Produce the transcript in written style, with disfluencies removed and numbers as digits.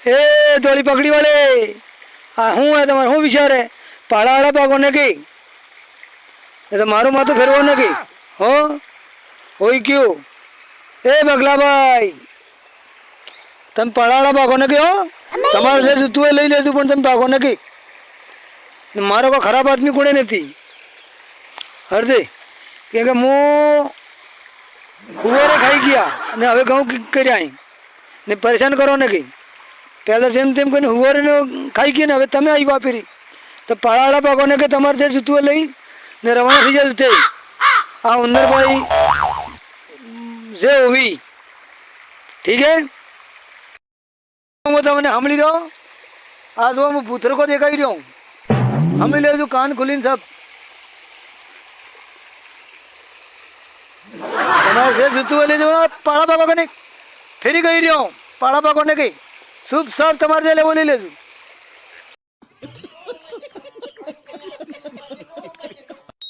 એ ધોળી પકડી વાળે આ શું હે તમારે શું વિચાર હે પાડાવાળા પાકો ને કઈ એ તો મારું માથું ફેરવો ને કઈ હો હોય કયું એ બગલાભાઈ તમે પાડાવાળા પાકો ને કઈ હો તમારે લેશું તું એ લઈ લેશું પણ તમે પાકો ને કઈ મારો કોઈ ખરાબ આદમી કોણે નથી હરદે કેમ કે હું કુવારે ખાઈ ગયા અને હવે ઘઉં કર્યા અહીં ને પરેશાન કરો ને કંઈ પહેલાં જેમ તેમ કરીને હુવારે ખાઈ ગયા ને હવે તમે આવી વાપરી તો પાળાવાળા પાકોને કે તમારે જે જૂતું લઈ ને રવાના થઈ જશે તે આ ઉંદરભાઈ જે હોવી ઠીક હે હું તમને સાંભળી રહ્યો આ જો હું ભૂતરકો દેખાઈ રહ્યો સાંભળી લેજો કાન ખુલીને સબ તમારે જે જૂતું લઈ જવા પાળા પાકો ને ફેરી ગઈ રહ્યો પાળા પાકો ને કઈ શુભ સર તમારે જે લેવું લઈ લેજો